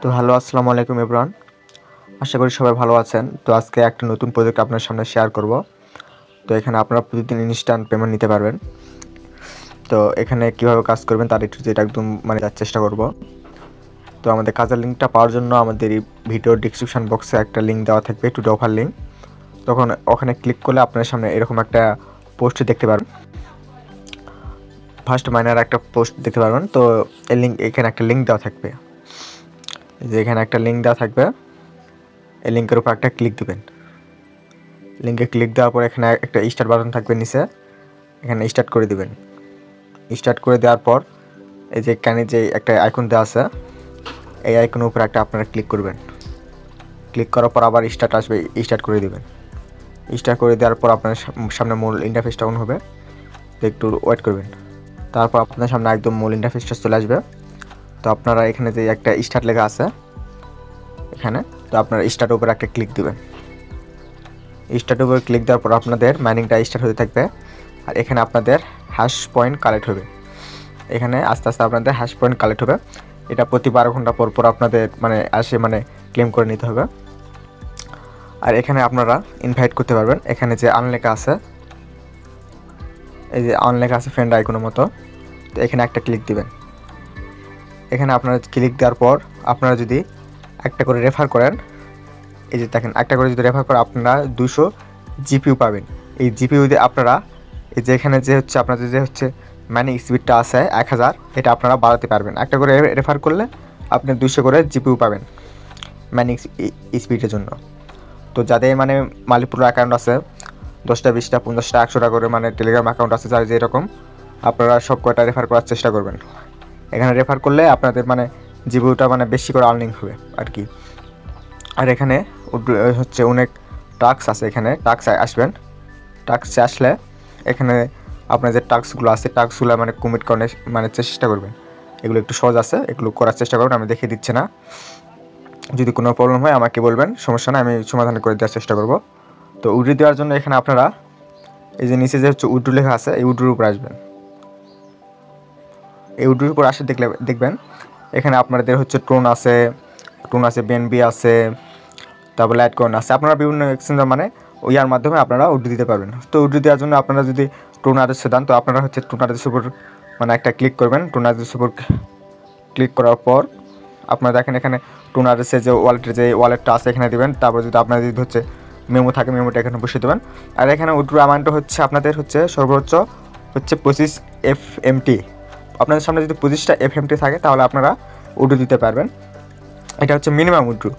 তো হ্যালো, আসসালামু আলাইকুম এভরিওয়ান। আশা করি সবাই ভালো আছেন। তো আজকে একটা নতুন প্রজেক্ট আপনার সামনে শেয়ার করব। তো এখানে আপনারা প্রতিদিন ইনস্ট্যান্ট পেমেন্ট নিতে পারবেন। তো এখানে কিভাবে কাজ করবেন তার একটু যেটা একদম যার চেষ্টা করব। তো আমাদের কাজের লিঙ্কটা পাওয়ার জন্য আমাদের এই ভিডিওর ডিসক্রিপশন বক্সে একটা লিঙ্ক দেওয়া থাকবে, টুডে অফার লিঙ্ক। তখন ওখানে ক্লিক করলে আপনার সামনে এরকম একটা পোস্ট দেখতে পারবেন, ফার্স্ট মাইনার একটা পোস্ট দেখতে পারবেন। তো এই লিঙ্ক, এখানে একটা লিঙ্ক দেওয়া থাকবে, যে এখানে একটা লিঙ্ক দেওয়া থাকবে। এই লিঙ্কের উপর একটা ক্লিক দিবেন। লিঙ্কে ক্লিক দেওয়ার পর এখানে একটা স্টার্ট বাটন থাকবে নিচে, এখানে স্টার্ট করে দিবেন। স্টার্ট করে দেওয়ার পর এই যে এখানে যে একটা আইকন দেওয়া আছে, এই আইকনের উপর একটা আপনারা ক্লিক করবেন। ক্লিক করার পর আবার স্টার্ট আসবে, স্টার্ট করে দিবেন। স্টার্ট করে দেওয়ার পর আপনার সামনে মূল ইন্টারফেসটা অন হবে, তো একটু ওয়েট করবেন। তারপর আপনার সামনে একদম মূল ইন্টারফেসটা চলে আসবে। তো আপনারা এখানে যে একটা স্টার্ট লেখা আছে এখানে, তো আপনারা স্টার্টের উপর একটা ক্লিক দিবেন। স্টার্টের উপর ক্লিক দেওয়ার পর আপনাদের মাইনিংটা স্টার্ট হতে থাকবে। আর এখানে আপনাদের হ্যাশ পয়েন্ট কালেক্ট হবে। এখানে আস্তে আস্তে আপনাদের হ্যাশ পয়েন্ট কালেক্ট হবে। এটা প্রতি 12 ঘন্টা পর পর আপনাদের আসে ক্লেম করে নিতে হবে। আর এখানে আপনারা ইনভাইট করতে পারবেন। এখানে যে আনলেখা আছে, এই যে আনলেখা আছে ফ্রেন্ড আইকনের মতো, তো এখানে একটা ক্লিক দিবেন। এখানে আপনারা ক্লিক দেওয়ার পর আপনারা যদি একটা করে রেফার করেন, এই যে দেখেন একটা করে যদি রেফার করেন আপনারা 200 জিপিইউ পাবেন। এই জিপিইউ দিয়ে আপনারা এই যে এখানে যে হচ্ছে আপনাদের যে হচ্ছে মাইনিং স্পিডটা আছে 1000, এটা আপনারা বাড়াতে পারবেন। একটা করে রেফার করলে আপনি 200 করে জিপিইউ পাবেন মাইনিং স্পিডের জন্য। তো যাদের মালিপুর অ্যাকাউন্ট আছে 10টা 20টা 50টা 100টা করে টেলিগ্রাম অ্যাকাউন্ট আছে, যার যেরকম আপনারা সব কয়টা রেফার করার চেষ্টা করবেন। এখানে রেফার করলে আপনাদের জিপিইউটা বেশি করে আর্নিং হবে আর কি। আর এখানে হচ্ছে অনেক টাস্ক আছে, এখানে টাস্ক আসবেন। টাস্কে আসলে এখানে আপনার যে টাস্কগুলো আছে টাস্কগুলো কমিট করার চেষ্টা করবেন। এগুলো একটু সহজ আছে, এগুলো করার চেষ্টা করবেন। আমি দেখিয়ে দিচ্ছি না, যদি কোনো প্রবলেম হয় আমাকে বলবেন, সমস্যা না, আমি সমাধান করে দেওয়ার চেষ্টা করব। তো উইড্রো দেওয়ার জন্য এখানে আপনারা এই যে নিচে যে হচ্ছে উইড্রো লেখা আছে, এই উইড্রোর উপর আসবেন। এই উইড্রোর উপর আসে দেখবেন এখানে আপনাদের হচ্ছে ট্রোন আছে, বিএনবি আছে, তারপর লাইটকয়েন আছে। আপনারা বিভিন্ন এক্সচেঞ্জের ওইয়ার মাধ্যমে আপনারা উইড্রো দিতে পারবেন। তো উইড্রো দেওয়ার জন্য আপনারা যদি ট্রোন অ্যাড্রেসে দেন, তো আপনারা হচ্ছে ট্রোন অ্যাড্রেসের উপর একটা ক্লিক করবেন। ট্রোন অ্যাড্রেসের উপর ক্লিক করার পর আপনারা দেখেন এখানে ট্রোন অ্যাড্রেসের যে ওয়ালেটটা আছে এখানে দিবেন। তারপর যদি আপনাদের যদি হচ্ছে মেমো থাকে, মেমোটা এখানে বসিয়ে দেবেন। আর এখানে উইড্রো অ্যামাউন্টটা হচ্ছে আপনাদের হচ্ছে সর্বোচ্চ হচ্ছে 25 FMT। আপনাদের সামনে যদি 25টা FMT থাকে তাহলে আপনারা উইড্রো দিতে পারবেন। এটা হচ্ছে মিনিমাম উইড্রো।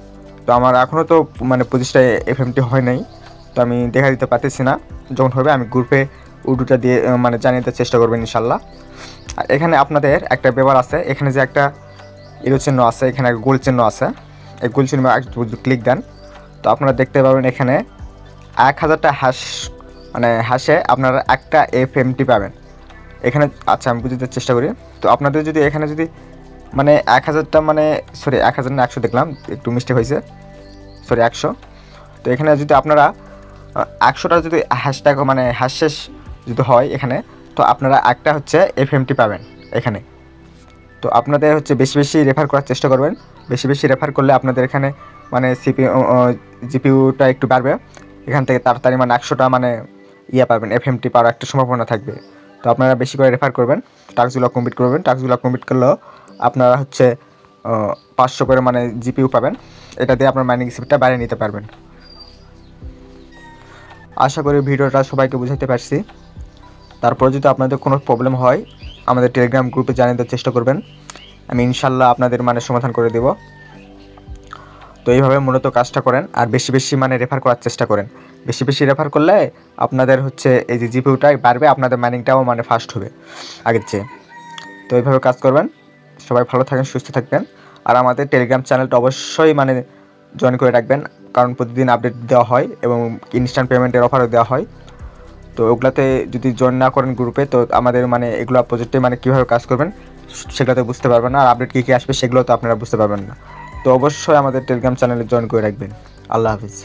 তো আমার এখনও তো 25টা FMT হয় নাই, তো আমি দেখা দিতে পারতেছি না। যখন হবে আমি গ্রুপে উইড্রোটা দিয়ে জানিয়ে দেওয়ার চেষ্টা করবেন ইনশাল্লাহ। আর এখানে আপনাদের একটা ব্যাপার আছে, এখানে যে একটা এরো চিহ্ন আছে, এখানে একটা গোল চিহ্ন আছে, এই গোল চিহ্ন যদি ক্লিক দেন তো আপনারা দেখতে পাবেন এখানে 1000টা হ্যাশে আপনারা একটা FMT পাবেন এখানে। আচ্ছা, আমি বুঝতে চেষ্টা করি। তো আপনাদের যদি এখানে যদি 1000টা সরি 1000 না 100 দেখলাম, একটু মিস্টেক হয়েছে, সরি 100। তো এখানে যদি আপনারা 100টা যদি হ্যাশট্যাগ হ্যাশ শেষ যদি হয় এখানে, তো আপনারা একটা হচ্ছে FMT পাবেন এখানে। তো আপনাদের হচ্ছে বেশি বেশি রেফার করার চেষ্টা করবেন। বেশি বেশি রেফার করলে আপনাদের এখানে জিপিইউটা একটু বাড়বে। এখান থেকে তাড়াতাড়ি 100টা পাবেন, FMT পাওয়ার একটা সম্ভাবনা থাকবে। তো আপনারা বেশি করে রেফার করবেন, টাস্কগুলো কমপ্লিট করবেন। টাস্কগুলো কমপ্লিট করলেও আপনারা হচ্ছে 500 করে জিপিইউ পাবেন। এটা দিয়ে আপনার মাইনিং স্পিডটা বাড়িয়ে নিতে পারবেন। আশা করি ভিডিওটা সবাইকে বুঝাতে পারছি। তারপর যদি আপনাদের কোনো প্রবলেম হয় আমাদের টেলিগ্রাম গ্রুপে জানিয়ে দেওয়ার চেষ্টা করবেন, আমি ইনশাল্লাহ আপনাদের সমাধান করে দেব। তো এইভাবে মূলত কাজটা করেন। আর বেশি বেশি রেফার করার চেষ্টা করেন। বেশি বেশি রেফার করলে আপনাদের হচ্ছে এই যে জিপিইউটাই বাড়বে, আপনাদের মাইনিংটাও ফাস্ট হবে আগের চেয়ে। তো এইভাবে কাজ করবেন। সবাই ভালো থাকেন, সুস্থ থাকবেন। আর আমাদের টেলিগ্রাম চ্যানেলটা অবশ্যই জয়েন করে রাখবেন, কারণ প্রতিদিন আপডেট দেওয়া হয় এবং ইনস্ট্যান্ট পেমেন্টের অফারও দেওয়া হয়। তো ওগুলাতে যদি জয়েন না করেন গ্রুপে, তো আমাদের এগুলো প্রজেক্টে কীভাবে কাজ করবেন সেগুলোতে বুঝতে পারবেন না। আর আপডেট কী আসবে সেগুলো তো আপনারা বুঝতে পারবেন না। তো অবশ্যই আমাদের টেলিগ্রাম চ্যানেলে জয়েন করে রাখবেন। আল্লাহ হাফিজ।